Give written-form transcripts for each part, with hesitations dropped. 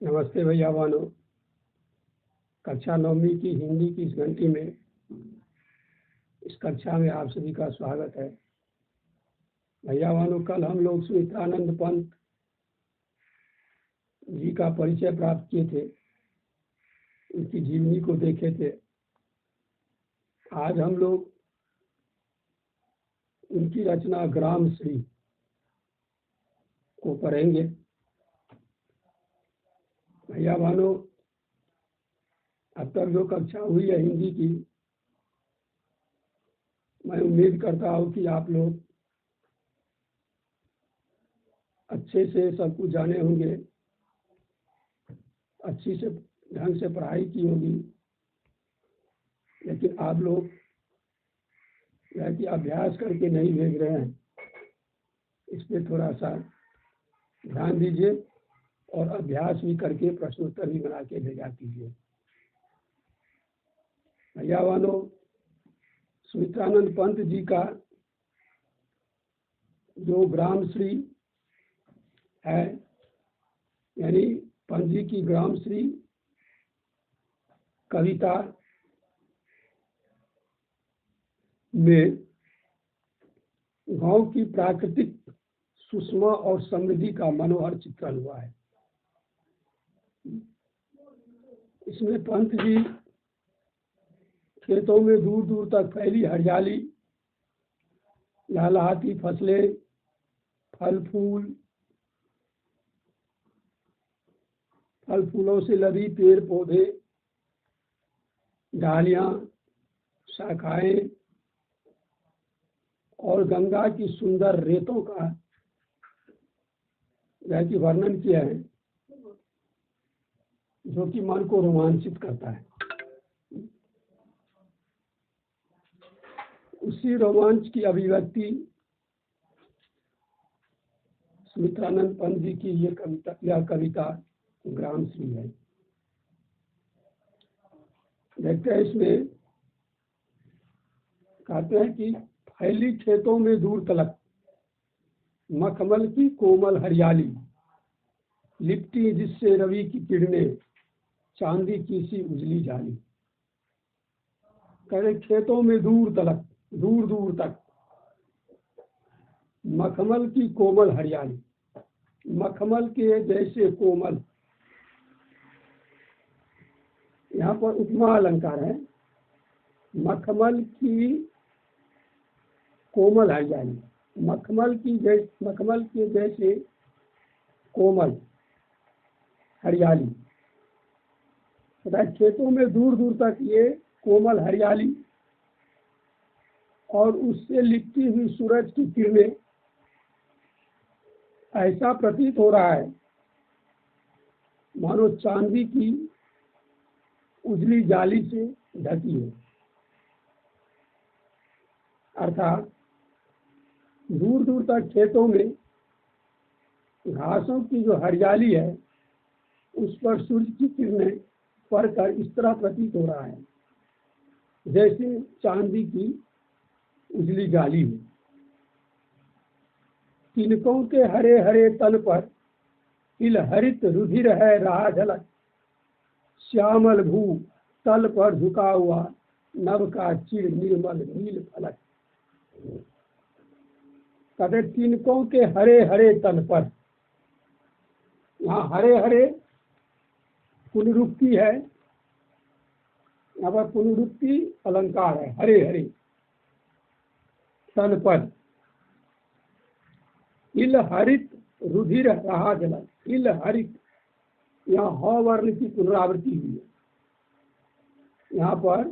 नमस्ते भैया वानो। कक्षा 9वीं की हिंदी की इस घंटी में इस कक्षा में आप सभी का स्वागत है। भैया वानो, कल हम लोग सुमित्रानंद पंत जी का परिचय प्राप्त किए थे, उनकी जीवनी को देखे थे। आज हम लोग उनकी रचना ग्राम श्री को पढ़ेंगे। भैया वानो, अब तक जो कक्षा हुई है हिंदी की, मैं उम्मीद करता हूँ कि आप लोग अच्छे से सब कुछ जाने होंगे, अच्छी से ढंग से पढ़ाई की होगी। लेकिन आप लोग यह कि अभ्यास करके नहीं भेज रहे हैं, इस पर थोड़ा सा ध्यान दीजिए और अभ्यास भी करके प्रश्नोत्तर भी बना के भेजा कीजिए। भैया वालों, सुमित्रानंद पंत जी का जो ग्राम श्री है, यानी पंत जी की ग्राम श्री कविता में गांव की प्राकृतिक सुषमा और समृद्धि का मनोहर चित्रण हुआ है। इसमें पंत जी खेतों में दूर दूर तक फैली हरियाली, लहलहाती फसलें, फल फूलों से लदी पेड़ पौधे, डालियां, शाखाएं और गंगा की सुंदर रेतों का जैसे वर्णन किया है, जो कि मन को रोमांचित करता है। उसी रोमांच की अभिव्यक्ति सुमित्रानंद पंत जी की यह कविता ग्राम श्री है। देखते हैं, इसमें कहते हैं कि फैली खेतों में दूर तलक मखमल की कोमल हरियाली, लिपटी जिससे रवि की किरणें, चांदी की सी उजली जाली। कह रहे खेतों में दूर तलक, दूर दूर तक मखमल की कोमल हरियाली, मखमल के जैसे कोमल। यहाँ पर उपमा अलंकार है। मखमल की कोमल हरियाली, मखमल के जैसे कोमल हरियाली। खेतों में दूर दूर तक ये कोमल हरियाली और उससे लिपटी हुई सूरज की किरणें, ऐसा प्रतीत हो रहा है मानो चांदी की उजली जाली से ढकी हो। अर्थात दूर दूर तक खेतों में घासों की जो हरियाली है, उस पर सूर्य की किरणें पड़कर इस तरह प्रतीत हो रहा है जैसे चांदी की उजली जाली हो। तिनकों के हरे हरे तल पर इल हरित रुधिर है रहा झलक, श्यामल भू तल पर झुका हुआ नभ का चिर निर्मल नील फलक। कहते तिनकों के हरे हरे तल पर, यहाँ हरे हरे पुनरुक्ति है, यहाँ पर पुनरुक्ति अलंकार है। हरे हरे तल पर इल हरित रुधिर रहा झलक, इल हरित, यहाँ ह वर्ण की पुनरावृत्ति हुई है। यहाँ पर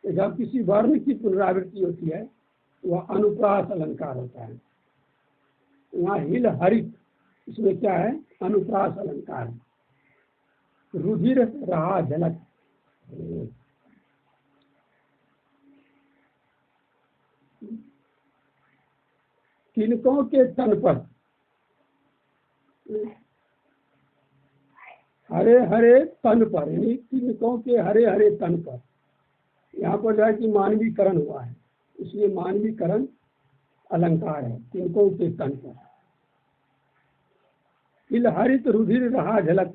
जब किसी वर्ण की पुनरावृत्ति होती है वह अनुप्रास अलंकार होता है। यहाँ हिल हरित, इसमें क्या है? अनुप्रास अलंकार। रुधिर रहा झलक, तिनकों के तन पर, हरे हरे तन पर, यानी तिनकों के हरे हरे तन पर। यहाँ पर जो है कि मानवीकरण हुआ है, इसलिए मानवीकरण अलंकार है। तिनकों के तन पर इल हरित रुधिर रहा झलक,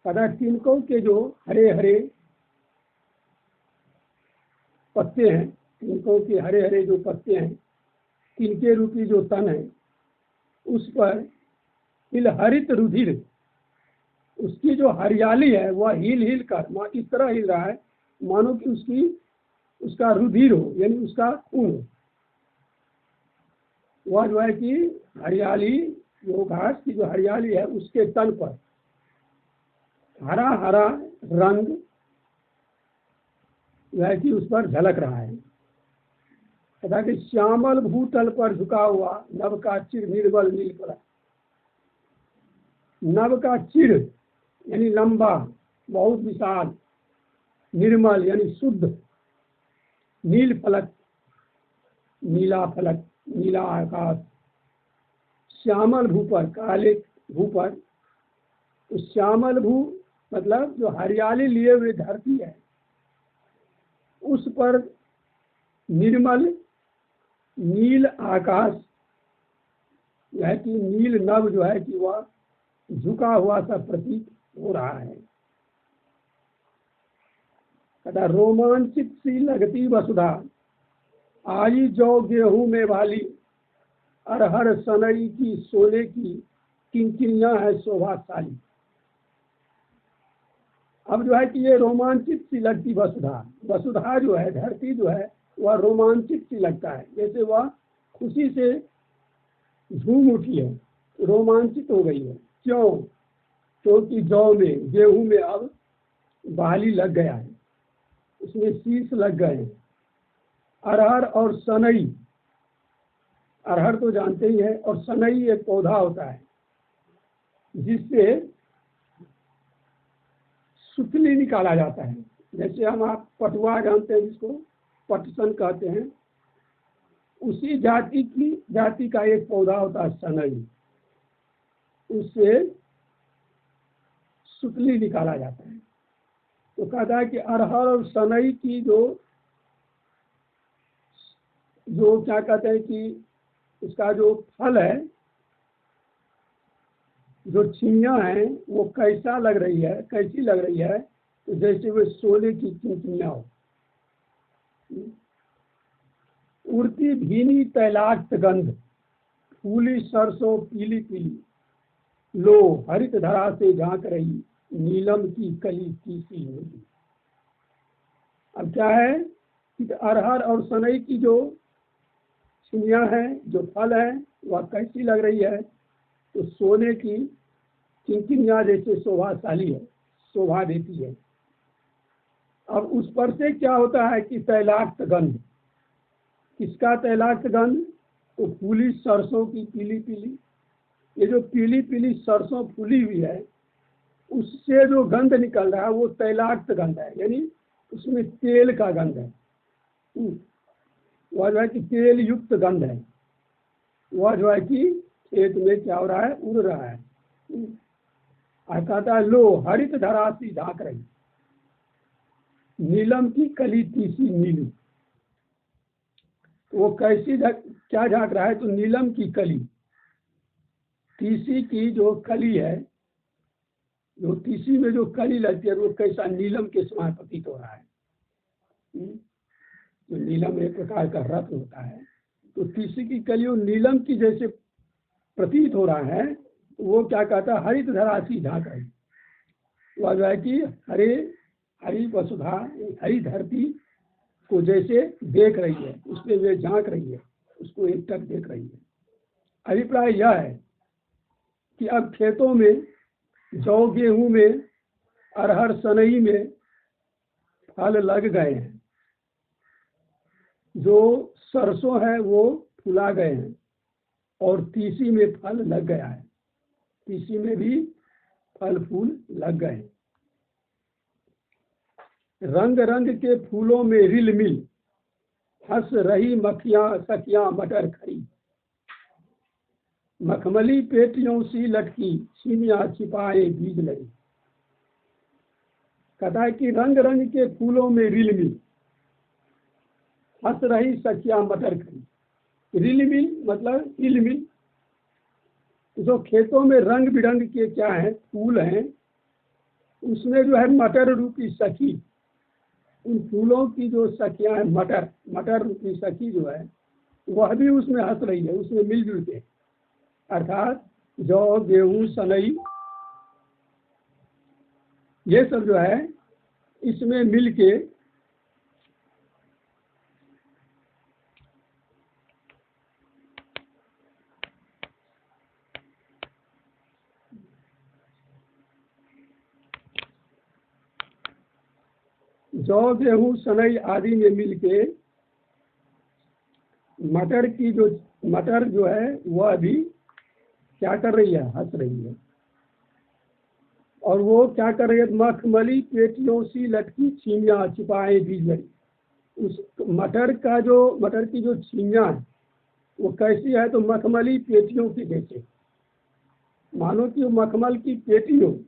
कहता है तिनकों के जो हरे हरे पत्ते हैं, तिनकों के हरे हरे जो पत्ते हैं, तिनके रूपी जो तन है, उस पर हिल हरित रुधिर, उसकी जो हरियाली है वह हिल हिल कर इस तरह हिल रहा है मानो कि उसका रुधिर हो, यानी उसका खून हो। वह जो है कि हरियाली, जो घास की जो हरियाली है उसके तन पर हरा हरा रंग जो है कि उस पर झलक रहा है। तथा कि श्यामल भूतल पर झुका हुआ नभ का चिर निर्बल नील पड़ा। नभ का चिर यानी लंबा, बहुत विशाल, निर्मल यानी शुद्ध, नील फलक, नीला फलक, नीला आकाश, श्यामल भू पर, काले भू पर। तो श्यामल भू मतलब जो हरियाली लिए हुए धरती है उस पर निर्मल नील आकाश जो है कि नील नभ जो है कि वह झुका हुआ सा प्रतीत हो रहा है। कहता रोमांचित सी लगती वसुधा, आई जो गेहूं में भाली, अरहर सनई की सोने की किंकिनियां है शोभाशाली। अब जो है कि ये रोमांचित सी लगती वसुधा, वसुधा जो है, धरती जो है वह रोमांचित सी लगता है, जैसे वह खुशी से झूम उठी है, रोमांचित हो गई है। क्यों? क्योंकि जौ में, गेहूं में अब बहाली लग गया है, उसमें शीश लग गए हैं। अरहर और सनई, अरहर तो जानते ही है, और सनई एक पौधा होता है जिससे सुतली निकाला जाता है। जैसे हम आप पटुआ जानते हैं जिसको पटसन कहते हैं, उसी जाति का एक पौधा होता है सनई, उससे सुतली निकाला जाता है। तो कहता है कि अरहर और सनई की जो क्या कहते हैं कि उसका जो फल है, जो छिमियाँ हैं वो कैसा लग रही है, कैसी लग रही है, तो जैसे वे सोने की किंकिनियाँ हो। उड़ती भीनी तैलाक्त गंध, फूली सरसों पीली पीली, लो हरित धरा से झांक रही, नीलम की कली तीसी होगी। अब क्या है कि अरहर और सनई की जो छिमियाँ हैं, जो फल है, वह कैसी लग रही है, तो सोने की किंकिनियाँ जैसे शोभाशाली है, शोभा देती है। अब उस पर से क्या होता है कि तैलाक्त गंध, किसका तैलाक्त गंध, तो फूली सरसों की पीली पीली, ये जो पीली पीली सरसों फूली हुई है उससे जो गंध निकल रहा है वो तैलाक्त गंध है, यानी उसमें तेल का गंध है। वह जो है कि तेल युक्त गंध है। वह जो है कि खेत में क्या हो रहा है, उड़ रहा है। और कहता है लो हरित धरा सी झांक रही, नीलम की कली तीसी नीली। वो कैसी क्या झांक रहा है, तो नीलम की कली, तीसी की जो कली है, जो तीसी में जो कली लगती है वो कैसा नीलम के समान प्रतीत हो रहा है। जो नीलम एक प्रकार का रत्न होता है, तो तीसी की कली वो नीलम की जैसे प्रतीत हो रहा है। वो क्या कहता है, हरित धरासी झांक रही। वह जो है कि हरी वसुधा, हरी धरती को जैसे देख रही है, उसमें वे झांक रही है, उसको एकटक देख रही है। अभिप्राय यह है कि अब खेतों में, जौ गेहूं में, अरहर सनई में फल लग गए हैं, जो सरसों है वो फुला गए हैं, और तीसी में फल लग गया है, तीसी में भी फल फूल लग गए। रंग रंग के फूलों में रिल मिल, हंस रही मखियां सखियां मटर खरी, मखमली पेटियों सी लटकी, छिमियां छिपाए बीज लगी। कहता है कि रंग रंग के फूलों में रिल मिल, हंस रही सखियां मटर खरी। रिल मिल मतलब हिल मिल, जो खेतों में रंग बिरंग के क्या है, फूल हैं, उसमें जो है मटर रूपी सखी, उन फूलों की जो सखियां हैं, मटर मटर रूपी सखी जो है वह भी उसमें हंस रही है, उसमें मिलजुल के। अर्थात जौ, गेहूं, सनई, ये सब जो है इसमें मिल के जौ, गेहूं, सनई आदि में मिल के मटर जो है वह भी क्या कर रही है, हंस रही है। और वो क्या कर रही है, मखमली पेटियों सी लटकी छीमियाँ छिपाए बीज भरी। उस मटर की जो छीमियाँ है वो कैसी है, तो मखमली पेटियों की जैसे, मानो कि वो मखमल की पेटी हो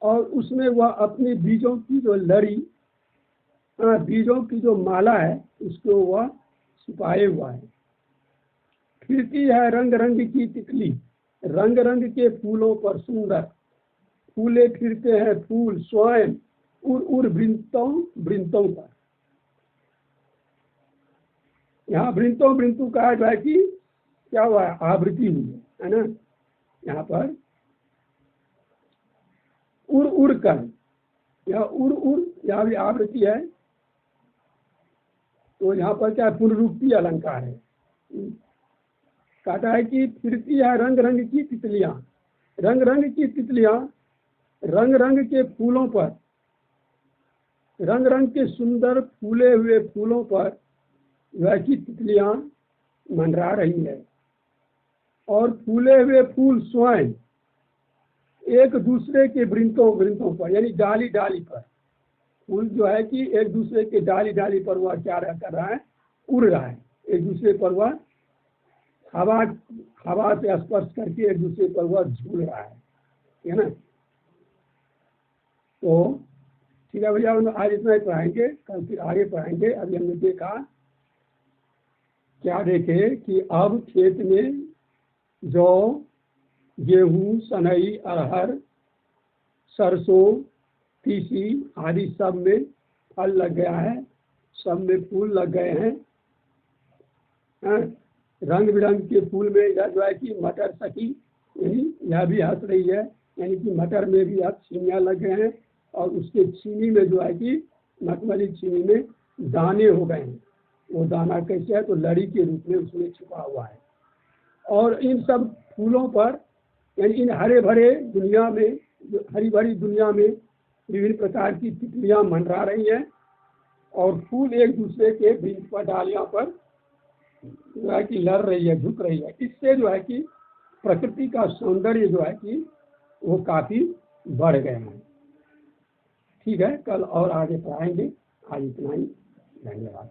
और उसमें वह अपने बीजों की जो लड़ी, बीजों की जो माला है उसको वह छुपाए हुआ है। फिरती है रंग रंग की तितली, रंग रंग के फूलों पर सुंदर, फूले फिरते हैं फूल स्वयं उड़ उड़ वृंतों पर। यहाँ वृंतों का जो है कि क्या हुआ है, आवृत्ति हुई है ना। यहाँ पर उड़ उड़ कर, यह उड़ यहाँ भी आवृत्ति है, तो यहाँ पर क्या पुनरुक्ति अलंकार है। कहता है कि फिरती है रंग रंग की तितलियां, रंग रंग की तितलियां, रंग रंग के फूलों पर, रंग रंग के सुंदर फूले हुए फूलों पर वैसी तितलियां मंडरा रही है। और फूले हुए फूल स्वयं एक दूसरे के वृंतों पर, यानी डाली डाली पर, फूल जो है कि एक दूसरे के डाली डाली पर वह क्या कर रहा है, उड़ रहा है, एक दूसरे पर वह हवा से स्पर्श करके एक दूसरे पर वह झूल रहा है ना। तो ठीक है भैया, आज इतना ही पढ़ाएंगे, कल फिर आगे पढ़ाएंगे। अभी हमने देखा, क्या देखे कि अब खेत में जौ, गेहूं, सनई, अरहर, सरसों, तीसी आदि सब में फल लग गया है, सब में फूल लग गए हैं। रंग बिरंग के फूल में इधर जो है कि मटर सखी, यानी यह भी हंस रही है, यानी कि मटर में भी अब छीमियाँ लग गए हैं और उसके छीमी में जो है कि मखमली छीमी में दाने हो गए हैं। वो दाना कैसे है, तो लड़ी के रूप में उसमें छुपा हुआ है। और इन सब फूलों पर, यानी इन हरे भरे दुनिया में, हरी भरी दुनिया में विभिन्न प्रकार की तितलियां मंडरा रही हैं और फूल एक दूसरे के बीज पर, डालियां पर जो है कि लड़ रही है, झुक रही है। इससे जो है कि प्रकृति का सौंदर्य जो है कि वो काफी बढ़ गए हैं। ठीक है, कल और आगे पढ़ाएंगे। आज इतना ही, धन्यवाद।